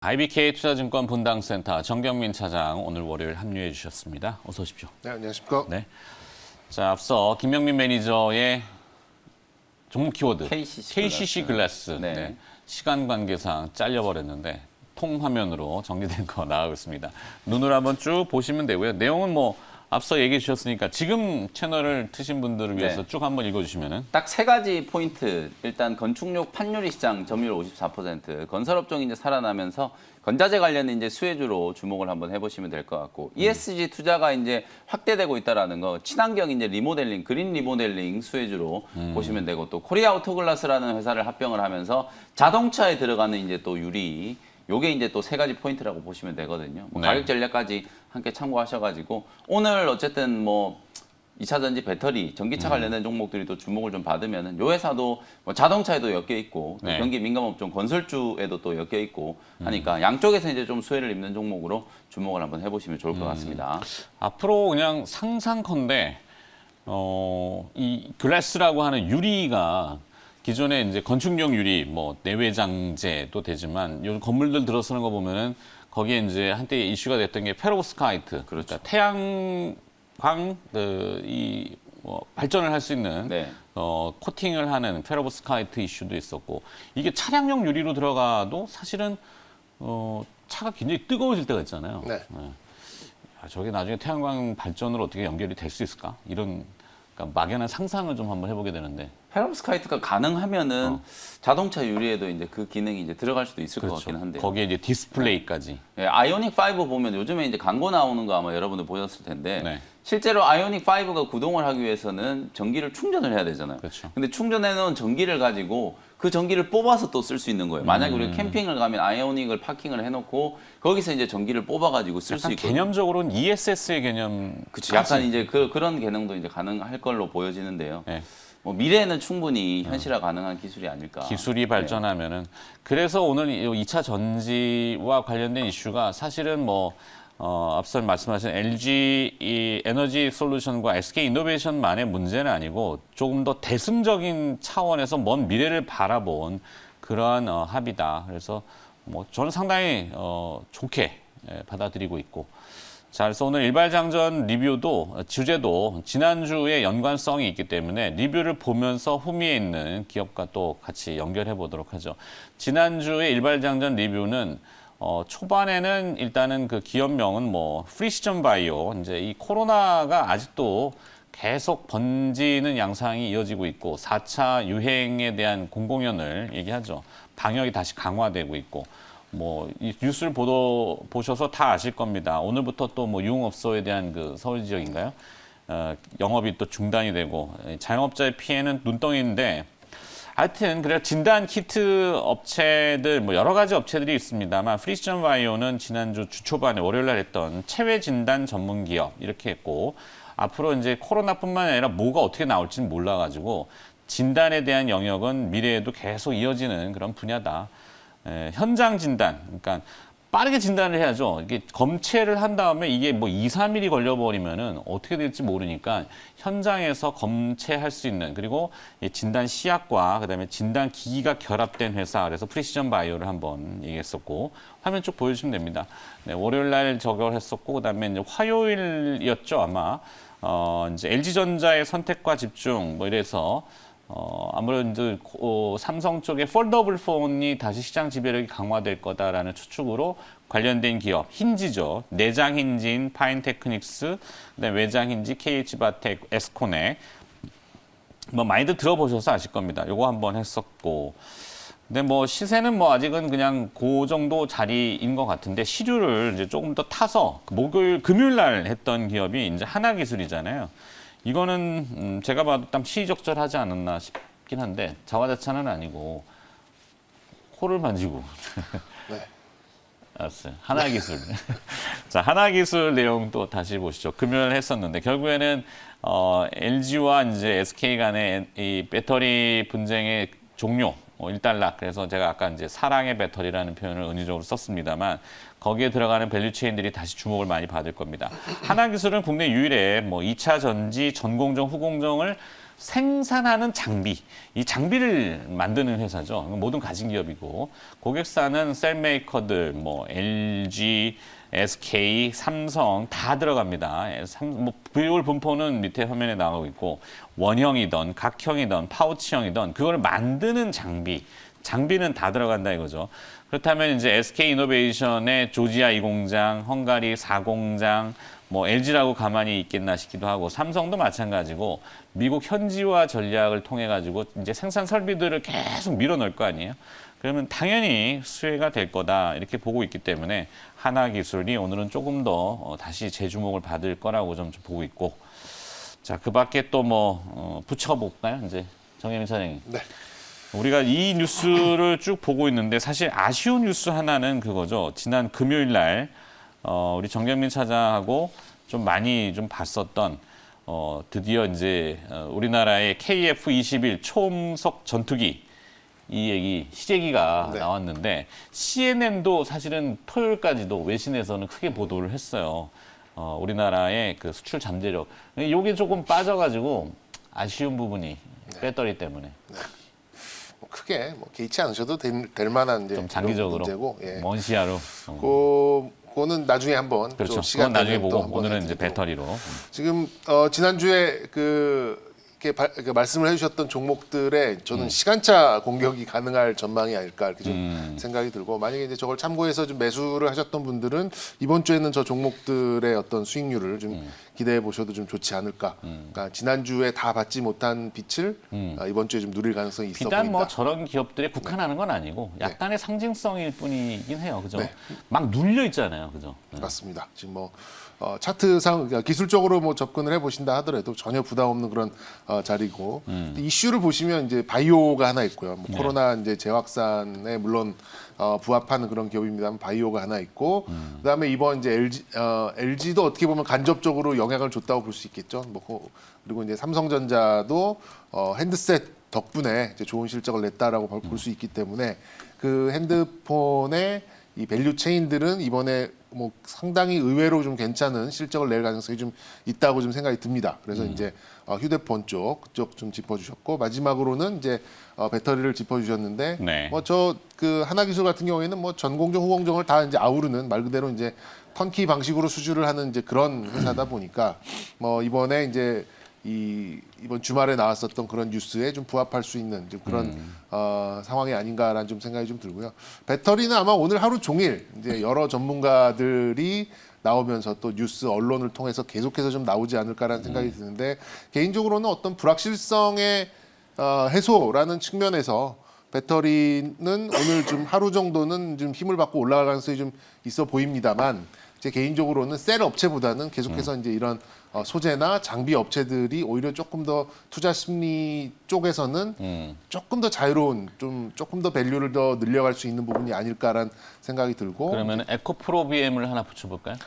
IBK 투자증권 분당센터 정경민 차장 오늘 월요일 합류해 주셨습니다. 어서 오십시오. 네, 안녕하십니까. 네. 자, 앞서 김명민 매니저의 종목 키워드 KCC 글라스. 네. 네. 시간 관계상 잘려버렸는데 통화면으로 정리된 거 나가고 있습니다. 눈으로 한번 쭉 보시면 되고요. 내용은 뭐 앞서 얘기해 주셨으니까 지금 채널을 트신 분들을 위해서 네. 쭉 한번 읽어주시면은 딱 세 가지 포인트. 일단 건축용 판유리 시장 점유율 54%, 건설업종이 이제 살아나면서 건자재 관련된 이제 수혜주로 주목을 한번 해보시면 될 것 같고, ESG 투자가 이제 확대되고 있다라는 거, 친환경 이제 리모델링, 그린 리모델링 수혜주로 보시면 되고, 또 코리아 오토글라스라는 회사를 합병을 하면서 자동차에 들어가는 이제 또 유리. 요게 이제 또 세 가지 포인트라고 보시면 되거든요. 뭐 네. 가격 전략까지 함께 참고하셔가지고 오늘 어쨌든 뭐 2차 전지 배터리, 전기차 관련된 종목들이 또 주목을 좀 받으면은 요 회사도 뭐 자동차에도 엮여 있고 또 네. 경기 민감업종 건설주에도 또 엮여 있고 하니까 양쪽에서 이제 좀 수혜를 입는 종목으로 주목을 한번 해보시면 좋을 것 같습니다. 앞으로 그냥 상상컨대 이 글라스라고 하는 유리가 기존에 이제 건축용 유리, 뭐 내외장재도 되지만 요즘 건물들 들어서는 거 보면은 거기에 이제 한때 이슈가 됐던 게 페로브스카이트, 그러니까 태양광 뭐 발전을 할 수 있는 네. 코팅을 하는 페로브스카이트 이슈도 있었고, 이게 차량용 유리로 들어가도 사실은 차가 굉장히 뜨거워질 때가 있잖아요. 네. 저게 나중에 태양광 발전으로 어떻게 연결이 될 수 있을까? 이런 그러니까 막연한 상상을 좀 한번 해보게 되는데. 페rov스카이트가 가능하면은 자동차 유리에도 이제 그 기능이 이제 들어갈 수도 있을 것 같긴 한데요. 거기에 이제 디스플레이까지. 예, 아이오닉 5 보면 요즘에 이제 광고 나오는 거 아마 여러분들 보셨을 텐데 네. 실제로 아이오닉 5가 구동을 하기 위해서는 전기를 충전을 해야 되잖아요. 그렇죠. 근데 충전해 놓은 전기를 가지고 그 전기를 뽑아서 또 쓸 수 있는 거예요. 만약에 우리가 캠핑을 가면 아이오닉을 파킹을 해놓고 거기서 이제 전기를 뽑아가지고 쓸 수 약간 있거든요. 개념적으로는 ESS의 개념. 그쵸. 약간 이제 그런 기능도 이제 가능할 걸로 보여지는데요. 네. 뭐 미래에는 충분히 현실화 가능한 기술이 아닐까. 기술이 발전하면은. 그래서 오늘 2차 전지와 관련된 이슈가 사실은 뭐 앞서 말씀하신 LG 이 에너지 솔루션과 SK 이노베이션만의 문제는 아니고 조금 더 대승적인 차원에서 먼 미래를 바라본 그러한 합의다. 그래서 뭐 저는 상당히 좋게 받아들이고 있고. 자, 그래서 오늘 일발장전 리뷰도 주제도 지난주에 연관성이 있기 때문에 리뷰를 보면서 후미에 있는 기업과 또 같이 연결해 보도록 하죠. 지난주에 일발장전 리뷰는 초반에는 일단은 그 기업명은 뭐 프리시전 바이오, 이제 이 코로나가 아직도 계속 번지는 양상이 이어지고 있고 4차 유행에 대한 공공연을 얘기하죠. 방역이 다시 강화되고 있고. 뭐 이 뉴스를 보셔서 다 아실 겁니다. 오늘부터 또 뭐 유흥업소에 대한 그 서울 지역인가요? 영업이 또 중단이 되고 자영업자의 피해는 눈덩이인데, 하여튼 그래 진단 키트 업체들 뭐 여러 가지 업체들이 있습니다만 프리시전 바이오는 지난주 주 초반에 월요일 날 했던 체외 진단 전문 기업 이렇게 했고, 앞으로 이제 코로나뿐만 아니라 뭐가 어떻게 나올지는 몰라가지고 진단에 대한 영역은 미래에도 계속 이어지는 그런 분야다. 현장 진단, 그러니까 빠르게 진단을 해야죠. 이게 검체를 한 다음에 이게 뭐 2, 3일이 걸려버리면은 어떻게 될지 모르니까 현장에서 검체할 수 있는, 그리고 진단 시약과 그다음에 진단 기기가 결합된 회사, 그래서 프리시전 바이오를 한번 얘기했었고, 화면 쭉 보여주시면 됩니다. 네, 월요일 날 저걸 했었고, 그다음에 이제 화요일이었죠 아마. 이제 LG전자의 선택과 집중 뭐 이래서. 아무래도 삼성 쪽에 폴더블 폰이 다시 시장 지배력이 강화될 거다라는 추측으로 관련된 기업, 힌지죠. 내장 힌지인 파인테크닉스, 그다음에 외장 힌지 KH바텍, 에스코넥. 뭐 많이들 들어보셔서 아실 겁니다. 요거 한번 했었고. 근데 뭐 시세는 뭐 아직은 그냥 그 정도 자리인 것 같은데, 시류를 이제 조금 더 타서 금요일 날 했던 기업이 이제 하나기술이잖아요. 이거는 제가 봐도 딱 시의적절하지 않았나 싶긴 한데, 자화자찬은 아니고 코를 만지고. 네. 알았어요. 하나기술. 자, 하나기술 내용 또 다시 보시죠. 금요일 했었는데 결국에는 LG와 이제 SK 간의 이 배터리 분쟁의 종료, 일단락. 그래서 제가 아까 이제 사랑의 배터리라는 표현을 은유적으로 썼습니다만, 거기에 들어가는 밸류체인들이 다시 주목을 많이 받을 겁니다. 하나기술은 국내 유일의 뭐 2차 전지 전공정, 후공정을 생산하는 장비, 이 장비를 만드는 회사죠. 모든 가진 기업이고 고객사는 셀 메이커들, 뭐 LG, SK, 삼성 다 들어갑니다. 뭐 비율 분포는 밑에 화면에 나오고 있고 원형이든 각형이든 파우치형이든 그걸 만드는 장비는 다 들어간다 이거죠. 그렇다면 이제 SK 이노베이션의 조지아 2공장, 헝가리 4공장, 뭐 LG라고 가만히 있겠나 싶기도 하고 삼성도 마찬가지고 미국 현지화 전략을 통해 가지고 이제 생산 설비들을 계속 밀어넣을 거 아니에요. 그러면 당연히 수혜가 될 거다 이렇게 보고 있기 때문에 하나기술이 오늘은 조금 더 다시 재주목을 받을 거라고 좀 보고 있고 자, 그 밖에 또 뭐 붙여볼까요? 이제 정혜민 사장님. 네. 우리가 이 뉴스를 쭉 보고 있는데 사실 아쉬운 뉴스 하나는 그거죠. 지난 금요일 날 우리 정경민 차장하고 좀 많이 좀 봤었던 드디어 이제 우리나라의 KF-21 초음속 전투기 이 얘기 시제기가 네. 나왔는데 CNN도 사실은 토요일까지도 외신에서는 크게 보도를 했어요. 우리나라의 그 수출 잠재력 이게 조금 빠져가지고 아쉬운 부분이 배터리 때문에 뭐 크게 뭐 개의치 않으셔도 될 만한 이제 좀 장기적으로 문제고, 예. 먼 시야로 그거는 나중에 한번 그렇죠. 좀 시간 그건 나중에 되면 또 보고 한번 오늘은 이제 해드리도록. 배터리로 지금 지난주에 이렇게 말씀을 해주셨던 종목들에 저는 시간차 공격이 가능할 전망이 아닐까 이렇게 좀 생각이 들고 만약에 이제 저걸 참고해서 좀 매수를 하셨던 분들은 이번 주에는 저 종목들의 어떤 수익률을 좀 기대해 보셔도 좀 좋지 않을까. 그러니까 지난주에 다 받지 못한 빛을 이번 주에 좀 누릴 가능성이 있어 비단 보인다. 뭐 저런 기업들에 국한하는 건 아니고 약간의 상징성일 뿐이긴 해요. 그죠? 네. 막 눌려 있잖아요. 그죠? 맞습니다. 지금 뭐 차트상 그러니까 기술적으로 뭐 접근을 해보신다 하더라도 전혀 부담 없는 그런 자리고 이슈를 보시면 이제 바이오가 하나 있고요. 뭐 코로나 이제 재확산에 물론 부합하는 그런 기업입니다만 바이오가 하나 있고 그다음에 이번 이제 LG도 어떻게 보면 간접적으로 영향을 줬다고 볼 수 있겠죠. 뭐 그리고 이제 삼성전자도 핸드셋 덕분에 이제 좋은 실적을 냈다라고 볼 수 있기 때문에 그 핸드폰의 이 밸류 체인들은 이번에 뭐 상당히 의외로 좀 괜찮은 실적을 낼 가능성이 좀 있다고 좀 생각이 듭니다. 그래서 이제 휴대폰 그쪽 좀 짚어주셨고 마지막으로는 이제 배터리를 짚어주셨는데 네. 뭐 저 그 하나기술 같은 경우에는 뭐 전공정 후공정을 다 이제 아우르는 말 그대로 이제 턴키 방식으로 수주를 하는 이제 그런 회사다 보니까 뭐 이번에 이제 이번 주말에 나왔었던 그런 뉴스에 좀 부합할 수 있는 좀 그런 상황이 아닌가라는 좀 생각이 좀 들고요. 배터리는 아마 오늘 하루 종일 이제 여러 전문가들이 나오면서 또 뉴스 언론을 통해서 계속해서 좀 나오지 않을까라는 생각이 드는데 개인적으로는 어떤 불확실성의 해소라는 측면에서 배터리는 오늘 좀 하루 정도는 좀 힘을 받고 올라갈 가능성이 좀 있어 보입니다만 제 개인적으로는 셀 업체보다는 계속해서 이제 이런 소재나 장비 업체들이 오히려 조금 더 투자 심리 쪽에서는 조금 더 자유로운 조금 더 밸류를 더 늘려갈 수 있는 부분이 아닐까라는 생각이 들고 그러면 에코프로비엠을 하나 붙여볼까요?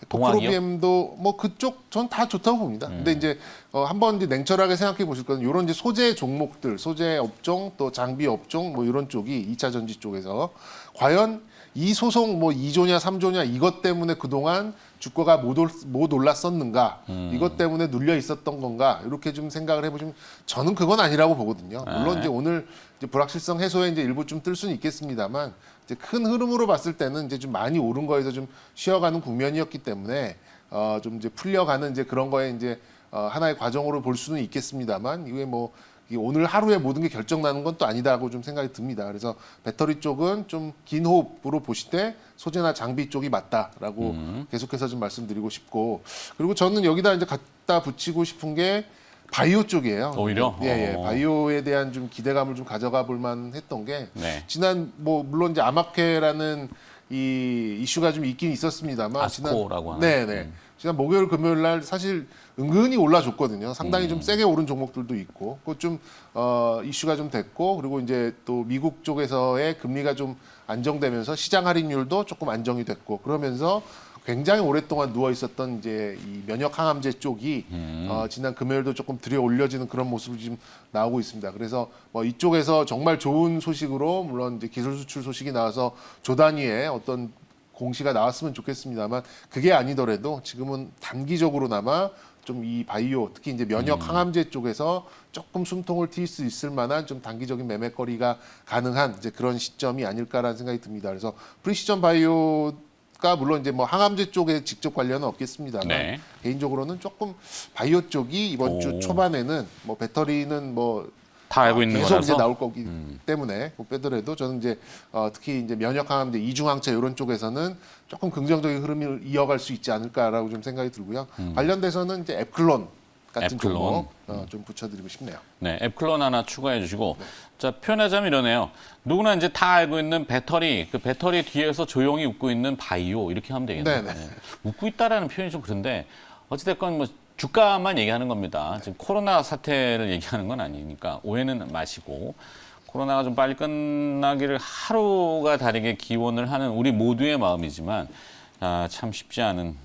동학이요? 프로비엠도 뭐 그쪽 전 다 좋다고 봅니다. 근데 이제 한번 이제 냉철하게 생각해 보실 거는 이런 이제 소재 종목들, 소재 업종 또 장비 업종 뭐 이런 쪽이 2차 전지 쪽에서 과연 이 소송 뭐 2조냐 3조냐 이것 때문에 그동안 주가가 못 올랐었는가 이것 때문에 눌려 있었던 건가 이렇게 좀 생각을 해보시면 저는 그건 아니라고 보거든요. 물론 이제 오늘 이제 불확실성 해소에 이제 일부 좀 뜰 수는 있겠습니다만 이제 큰 흐름으로 봤을 때는 이제 좀 많이 오른 거에서 좀 쉬어가는 국면이었기 때문에 좀 이제 풀려가는 이제 그런 거에 이제 하나의 과정으로 볼 수는 있겠습니다만 이게 뭐 오늘 하루에 모든 게 결정나는 건 또 아니다고 좀 생각이 듭니다. 그래서 배터리 쪽은 좀 긴 호흡으로 보실 때 소재나 장비 쪽이 맞다라고 계속해서 좀 말씀드리고 싶고 그리고 저는 여기다 이제 갖다 붙이고 싶은 게 바이오 쪽이에요. 오히려? 예. 바이오에 대한 좀 기대감을 좀 가져가 볼 만했던 게 네. 지난 뭐 물론 이제 아마케라는 이 이슈가 좀 있긴 있었습니다만 아스코라고 하는. 네네. 지난 목요일 금요일 날 사실 은근히 올라줬거든요. 상당히 좀 세게 오른 종목들도 있고, 그것 좀 이슈가 좀 됐고, 그리고 이제 또 미국 쪽에서의 금리가 좀 안정되면서 시장 할인율도 조금 안정이 됐고, 그러면서 굉장히 오랫동안 누워 있었던 이제 이 면역 항암제 쪽이 지난 금요일도 조금 들여 올려지는 그런 모습이 지금 나오고 있습니다. 그래서 뭐 이쪽에서 정말 좋은 소식으로 물론 이제 기술 수출 소식이 나와서 조 단위의 어떤 공시가 나왔으면 좋겠습니다만 그게 아니더라도 지금은 단기적으로나마 좀 이 바이오 특히 이제 면역 항암제 쪽에서 조금 숨통을 트일 수 있을 만한 좀 단기적인 매매거리가 가능한 이제 그런 시점이 아닐까라는 생각이 듭니다. 그래서 프리시전 바이오가 물론 이제 뭐 항암제 쪽에 직접 관련은 없겠습니다만 네. 개인적으로는 조금 바이오 쪽이 이번 주 초반에는 뭐 배터리는 뭐 다 알고 있는 계속 이제 거라서. 나올 거기 때문에 못 빼더라도 저는 이제 특히 이제 면역 항암제 이중항체 이런 쪽에서는 조금 긍정적인 흐름을 이어갈 수 있지 않을까라고 좀 생각이 들고요. 관련돼서는 이제 앱클론 같은 앱클론. 종목 좀 붙여드리고 싶네요. 네, 앱클론 하나 추가해 주시고 자 표현하자면 이러네요. 누구나 이제 다 알고 있는 배터리, 그 배터리 뒤에서 조용히 웃고 있는 바이오 이렇게 하면 되겠네요. 네네. 네. 웃고 있다라는 표현이 좀 그런데 어찌됐건 뭐 주가만 얘기하는 겁니다. 지금 코로나 사태를 얘기하는 건 아니니까 오해는 마시고 코로나가 좀 빨리 끝나기를 하루가 다르게 기원을 하는 우리 모두의 마음이지만 참 쉽지 않은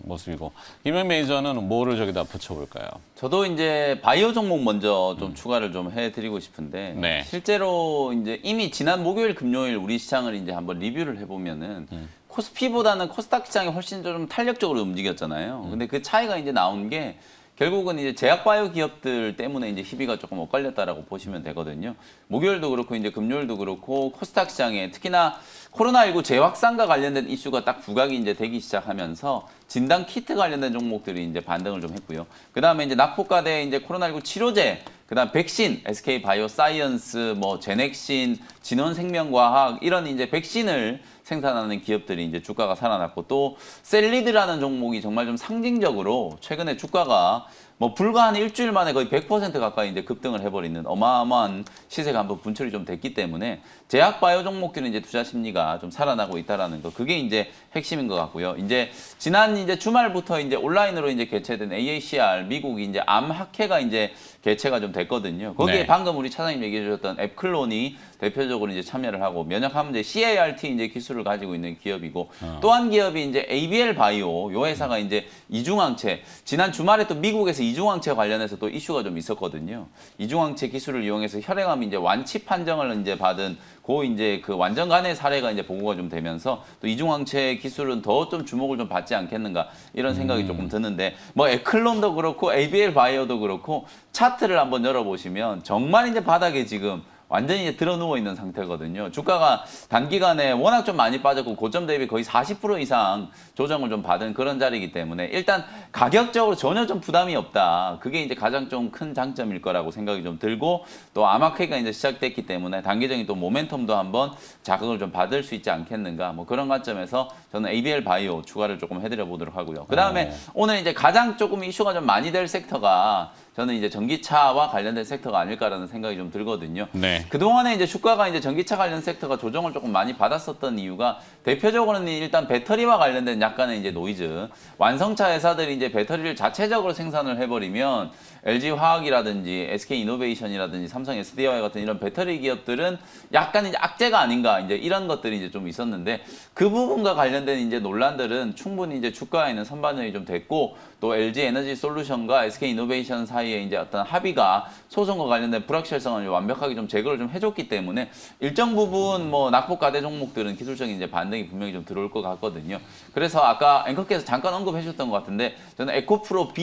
모습이고 김현 매니저는 뭐를 저기다 붙여볼까요? 저도 이제 바이오 종목 먼저 좀 추가를 좀 해드리고 싶은데 네. 실제로 이제 이미 지난 목요일, 금요일 우리 시장을 이제 한번 리뷰를 해보면은 코스피보다는 코스닥 시장이 훨씬 좀 탄력적으로 움직였잖아요. 근데 그 차이가 이제 나온 게 결국은 이제 제약바이오 기업들 때문에 이제 희비가 조금 엇갈렸다라고 보시면 되거든요. 목요일도 그렇고 이제 금요일도 그렇고 코스닥 시장에 특히나 코로나19 재확산과 관련된 이슈가 딱 부각이 이제 되기 시작하면서 진단 키트 관련된 종목들이 이제 반등을 좀 했고요. 그 다음에 이제 낙폭과대 이제 코로나19 치료제, 그다음 백신, SK 바이오사이언스, 뭐 제넥신, 진원생명과학 이런 이제 백신을 생산하는 기업들이 이제 주가가 살아났고 또 셀리드라는 종목이 정말 좀 상징적으로 최근에 주가가 뭐 불과 한 일주일 만에 거의 100% 가까이 이제 급등을 해버리는 어마어마한 시세가 한번 분출이 좀 됐기 때문에 제약 바이오 종목들은 이제 투자 심리가 좀 살아나고 있다라는 거 그게 이제 핵심인 것 같고요. 이제 지난 이제 주말부터 이제 온라인으로 이제 개최된 AACR 미국 이제 암 학회가 이제 개최가 좀 됐거든요. 거기에 네. 방금 우리 차장님 얘기해 주셨던 앱클론이 대표적으로 이제 참여를 하고 면역 항암제 CAR-T 이제 기술을 가지고 있는 기업이고 또 한 기업이 이제 ABL 바이오 요 회사가 이제 이중항체 지난 주말에 또 미국에서 이중항체 관련해서 또 이슈가 좀 있었거든요. 이중항체 기술을 이용해서 혈액암 이제 완치 판정을 이제 받은 고 이제 그 완전 간의 사례가 이제 보고가 좀 되면서 또 이중항체 기술은 더 좀 주목을 좀 받지 않겠는가 이런 생각이 조금 드는데 뭐 에클론도 그렇고 ABL 바이오도 그렇고 차트를 한번 열어보시면 정말 이제 바닥에 지금 완전히 이제 들어 누워 있는 상태거든요. 주가가 단기간에 워낙 좀 많이 빠졌고 고점 대비 거의 40% 이상 조정을 좀 받은 그런 자리이기 때문에 일단 가격적으로 전혀 좀 부담이 없다. 그게 이제 가장 좀 큰 장점일 거라고 생각이 좀 들고 또 암학회가 이제 시작됐기 때문에 단기적인 또 모멘텀도 한번 자극을 좀 받을 수 있지 않겠는가. 뭐 그런 관점에서 저는 ABL 바이오 추가를 조금 해드려 보도록 하고요. 그 다음에 오늘 이제 가장 조금 이슈가 좀 많이 될 섹터가 저는 이제 전기차와 관련된 섹터가 아닐까라는 생각이 좀 들거든요. 네. 그동안에 이제 주가가 이제 전기차 관련 섹터가 조정을 조금 많이 받았었던 이유가 대표적으로는 일단 배터리와 관련된 약간의 이제 노이즈. 완성차 회사들이 이제 배터리를 자체적으로 생산을 해버리면 LG 화학이라든지 SK 이노베이션이라든지 삼성 SDI 같은 이런 배터리 기업들은 약간 이제 악재가 아닌가 이제 이런 것들이 이제 좀 있었는데 그 부분과 관련된 이제 논란들은 충분히 이제 주가에는 선반영이 좀 됐고 또 LG 에너지 솔루션과 SK 이노베이션 사이에 이제 어떤 합의가 소송과 관련된 불확실성을 완벽하게 좀 제거를 좀 해줬기 때문에 일정 부분 뭐 낙폭과대 종목들은 기술적인 이제 반등이 분명히 좀 들어올 것 같거든요. 그래서 아까 앵커께서 잠깐 언급해 주셨던 것 같은데 저는 에코프로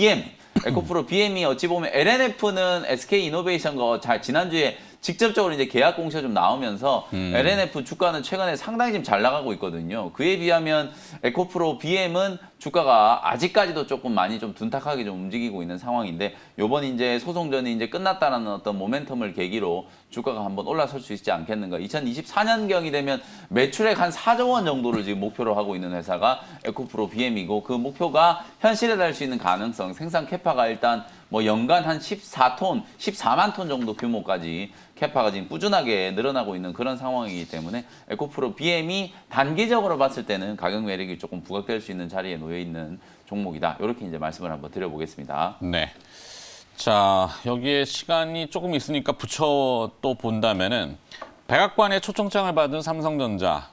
BM이 어찌 보면 LNF는 SK 이노베이션과 지난주에 직접적으로 이제 계약 공시가 좀 나오면서 LNF 주가는 최근에 상당히 지금 잘 나가고 있거든요. 그에 비하면 에코프로 BM은 주가가 아직까지도 조금 많이 좀 둔탁하게 좀 움직이고 있는 상황인데 요번 이제 소송전이 이제 끝났다는 어떤 모멘텀을 계기로 주가가 한번 올라설 수 있지 않겠는가. 2024년경이 되면 매출액 한 4조 원 정도를 지금 목표로 하고 있는 회사가 에코프로 BM이고 그 목표가 현실에 달 수 있는 가능성, 생산 캐파가 일단 뭐 연간 한 14만 톤 정도 규모까지 캐파가 지금 꾸준하게 늘어나고 있는 그런 상황이기 때문에 에코프로 BM이 단기적으로 봤을 때는 가격 매력이 조금 부각될 수 있는 자리에 놓여 있는 종목이다. 이렇게 이제 말씀을 한번 드려보겠습니다. 네. 자, 여기에 시간이 조금 있으니까 붙여 또 본다면은 백악관의 초청장을 받은 삼성전자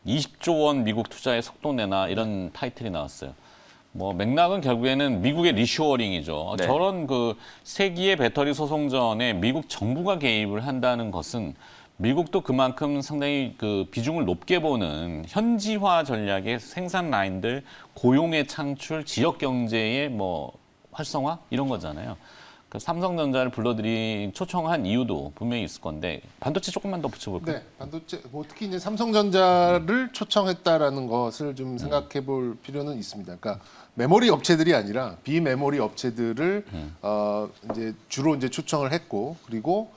20조 원 미국 투자에 속도 내나 이런 타이틀이 나왔어요. 뭐 맥락은 결국에는 미국의 리쇼어링이죠. 네. 저런 그 세기의 배터리 소송전에 미국 정부가 개입을 한다는 것은 미국도 그만큼 상당히 그 비중을 높게 보는 현지화 전략의 생산 라인들, 고용의 창출, 지역 경제의 뭐 활성화 이런 거잖아요. 그 삼성전자를 불러들인 초청한 이유도 분명히 있을 건데 반도체 조금만 더 붙여볼까요? 네, 반도체 뭐 특히 이제 삼성전자를 초청했다라는 것을 좀 생각해 볼 필요는 있습니다. 그러니까 메모리 업체들이 아니라 비메모리 업체들을 이제 주로 이제 초청을 했고 그리고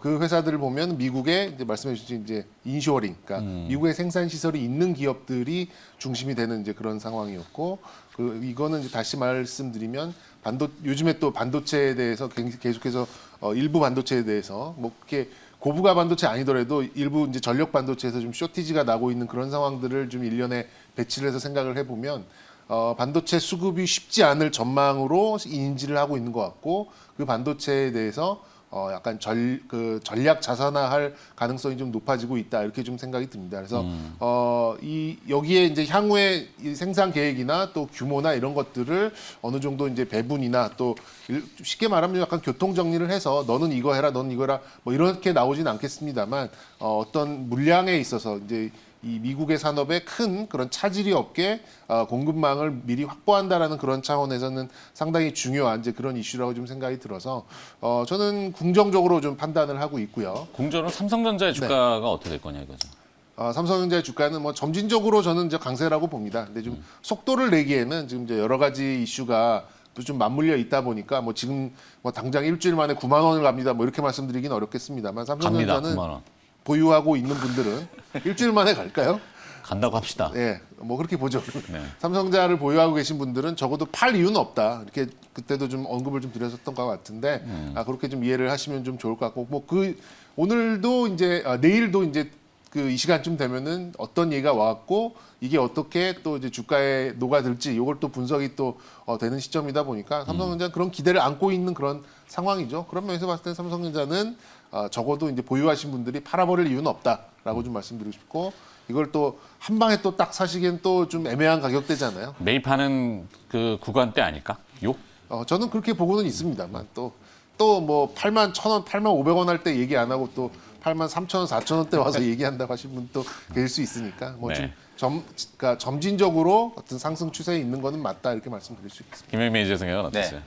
그 회사들을 보면 미국의 이제 말씀해 주신 이제 인쇼어링, 그러니까 미국의 생산 시설이 있는 기업들이 중심이 되는 이제 그런 상황이었고 이거는 이제 다시 말씀드리면 요즘에 또 반도체에 대해서 계속해서 일부 반도체에 대해서 뭐 그렇게 고부가 반도체 아니더라도 일부 이제 전력 반도체에서 좀 쇼티지가 나고 있는 그런 상황들을 좀 일련에 배치를 해서 생각을 해보면 반도체 수급이 쉽지 않을 전망으로 인지를 하고 있는 것 같고 그 반도체에 대해서 약간 전략 자산화할 가능성이 좀 높아지고 있다 이렇게 좀 생각이 듭니다. 그래서 여기에 이제 향후의 이 생산 계획이나 또 규모나 이런 것들을 어느 정도 이제 배분이나 또 쉽게 말하면 약간 교통 정리를 해서 너는 이거 해라, 너는 이거 해라 뭐 이렇게 나오진 않겠습니다만 어떤 물량에 있어서 이제 이 미국의 산업에 큰 그런 차질이 없게 공급망을 미리 확보한다라는 그런 차원에서는 상당히 중요한 이제 그런 이슈라고 좀 생각이 들어서 저는 긍정적으로 좀 판단을 하고 있고요. 공정은 삼성전자의 주가가 어떻게 될 거냐 이거죠. 삼성전자의 주가는 뭐 점진적으로 저는 이제 강세라고 봅니다. 근데 좀 속도를 내기에는 지금 이제 여러 가지 이슈가 좀 맞물려 있다 보니까 뭐 지금 뭐 당장 일주일 만에 9만 원을 갑니다. 뭐 이렇게 말씀드리긴 어렵겠습니다만 삼성전자는 9만 원. 보유하고 있는 분들은 일주일 만에 갈까요? 간다고 합시다. 네, 뭐 그렇게 보죠. 네. 삼성자를 보유하고 계신 분들은 적어도 팔 이유는 없다. 이렇게 그때도 좀 언급을 좀 드렸었던 것 같은데 그렇게 좀 이해를 하시면 좀 좋을 것 같고 뭐 오늘도 이제 내일도 이제 그 이 시간쯤 되면은 어떤 얘기가 와왔고 이게 어떻게 또 이제 주가에 녹아들지 이걸 또 분석이 또 되는 시점이다 보니까 삼성전자는 그런 기대를 안고 있는 그런 상황이죠. 그런 면에서 봤을 때 삼성전자는 적어도 이제 보유하신 분들이 팔아버릴 이유는 없다라고 좀 말씀드리고 싶고 이걸 또 한 방에 또 딱 사시기엔 또 좀 애매한 가격대잖아요. 매입하는 그 구간대 아닐까? 요? 저는 그렇게 보고는 있습니다만 또 뭐 8만 1,000원, 8만 500원 할 때 얘기 안 하고 또 8만 3,000원, 4,000원대 와서 얘기한다고 하신 분도 계실 수 있으니까 뭐 네. 그러니까 점진적으로 어떤 상승 추세에 있는 거는 맞다 이렇게 말씀드릴 수 있겠습니다. 김영민 이제 생각은 어땠어요?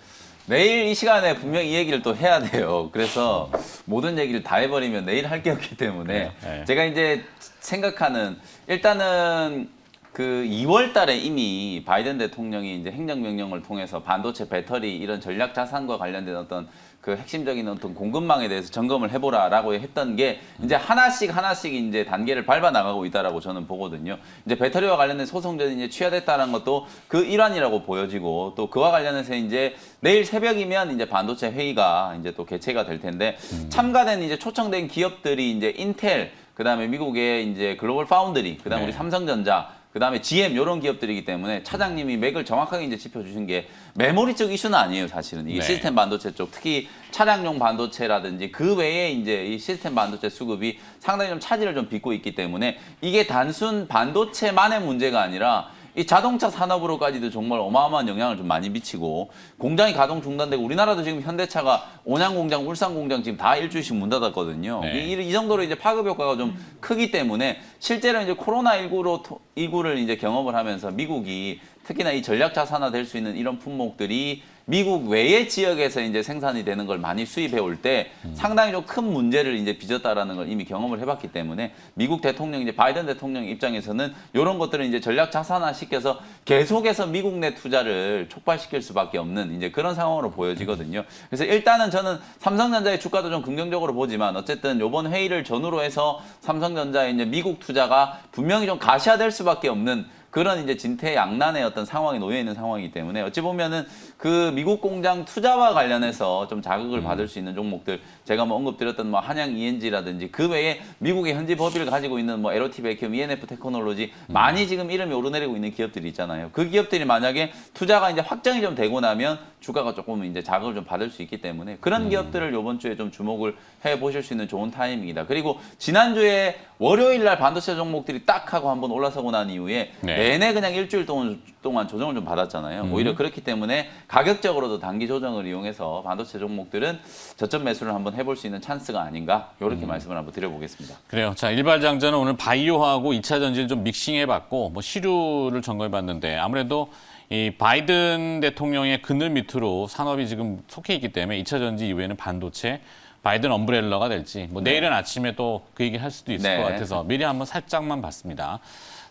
내일 이 시간에 분명히 이 얘기를 또 해야 돼요. 그래서 모든 얘기를 다 해버리면 내일 할 게 없기 때문에 네. 제가 이제 생각하는 일단은 그 2월 달에 이미 바이든 대통령이 이제 행정명령을 통해서 반도체, 배터리 이런 전략 자산과 관련된 어떤 그 핵심적인 어떤 공급망에 대해서 점검을 해보라라고 했던 게 이제 하나씩 이제 단계를 밟아 나가고 있다라고 저는 보거든요. 이제 배터리와 관련된 소송전이 이제 취하됐다는 것도 그 일환이라고 보여지고 또 그와 관련해서 이제 내일 새벽이면 이제 반도체 회의가 이제 또 개최가 될 텐데 참가된 이제 초청된 기업들이 이제 인텔, 그다음에 미국의 이제 글로벌 파운드리, 그다음에 우리 삼성전자, 그다음에 GM 이런 기업들이기 때문에 차장님이 맥을 정확하게 이제 짚어주신 게 메모리 쪽 이슈는 아니에요, 사실은. 이게 네. 시스템 반도체 쪽, 특히 차량용 반도체라든지 그 외에 이제 이 시스템 반도체 수급이 상당히 좀 차질을 좀 빚고 있기 때문에 이게 단순 반도체만의 문제가 아니라 이 자동차 산업으로까지도 정말 어마어마한 영향을 좀 많이 미치고 공장이 가동 중단되고 우리나라도 지금 현대차가 온양 공장, 울산 공장 지금 다 일주일씩 문 닫았거든요. 네. 이 정도로 이제 파급 효과가 좀 크기 때문에 실제로 이제 코로나19를 이제 경험을 하면서 미국이 특히나 이 전략 자산화 될 수 있는 이런 품목들이 미국 외의 지역에서 이제 생산이 되는 걸 많이 수입해 올 때 상당히 좀 큰 문제를 이제 빚었다라는 걸 이미 경험을 해봤기 때문에 미국 대통령 이제 바이든 대통령 입장에서는 이런 것들을 이제 전략 자산화 시켜서 계속해서 미국 내 투자를 촉발시킬 수밖에 없는 이제 그런 상황으로 보여지거든요. 그래서 일단은 저는 삼성전자의 주가도 좀 긍정적으로 보지만 어쨌든 이번 회의를 전후로 해서 삼성전자의 이제 미국 투자가 분명히 좀 가시화될 수밖에 없는 그런 이제 진퇴양난의 어떤 상황이 놓여 있는 상황이기 때문에 어찌 보면은 그 미국 공장 투자와 관련해서 좀 자극을 받을 수 있는 종목들 제가 뭐 언급드렸던 뭐 한양 ENG라든지 그 외에 미국의 현지 법인을 가지고 있는 뭐 LOT 베큐um, ENF 테크놀로지 많이 지금 이름이 오르내리고 있는 기업들이 있잖아요. 그 기업들이 만약에 투자가 이제 확정이 좀 되고 나면 주가가 조금 이제 자극을 좀 받을 수 있기 때문에 그런 기업들을 이번 주에 좀 주목을 해 보실 수 있는 좋은 타이밍이다. 그리고 지난주에 월요일 날 반도체 종목들이 딱 하고 한번 올라서고 난 이후에 네. 내내 그냥 일주일 동안 조정을 좀 받았잖아요. 오히려 그렇기 때문에 가격적으로도 단기 조정을 이용해서 반도체 종목들은 저점 매수를 한번 해볼 수 있는 찬스가 아닌가 이렇게 말씀을 한번 드려보겠습니다. 그래요. 자, 일발장전은 오늘 바이오하고 2차 전지를 좀 믹싱해봤고 뭐 시류를 점검해봤는데 아무래도 이 바이든 대통령의 그늘 밑으로 산업이 지금 속해 있기 때문에 2차 전지 이후에는 반도체, 바이든 엄브렐러가 될지 뭐 내일은 아침에 또 그 얘기 할 수도 있을 네. 것 같아서 미리 한번 살짝만 봤습니다.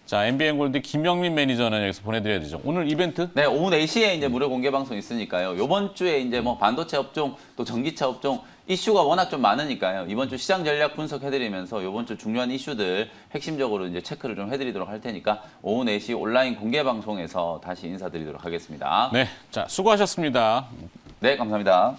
자, MBN 골드 김영민 매니저는 여기서 보내드려야 되죠. 오늘 이벤트? 네, 오후 4시에 이제 무료 공개 방송 있으니까요. 이번 주에 이제 뭐 반도체 업종 또 전기차 업종 이슈가 워낙 좀 많으니까요. 이번 주 시장 전략 분석해드리면서 이번 주 중요한 이슈들 핵심적으로 이제 체크를 좀 해드리도록 할 테니까 오후 4시 온라인 공개 방송에서 다시 인사드리도록 하겠습니다. 네, 자, 수고하셨습니다. 네, 감사합니다.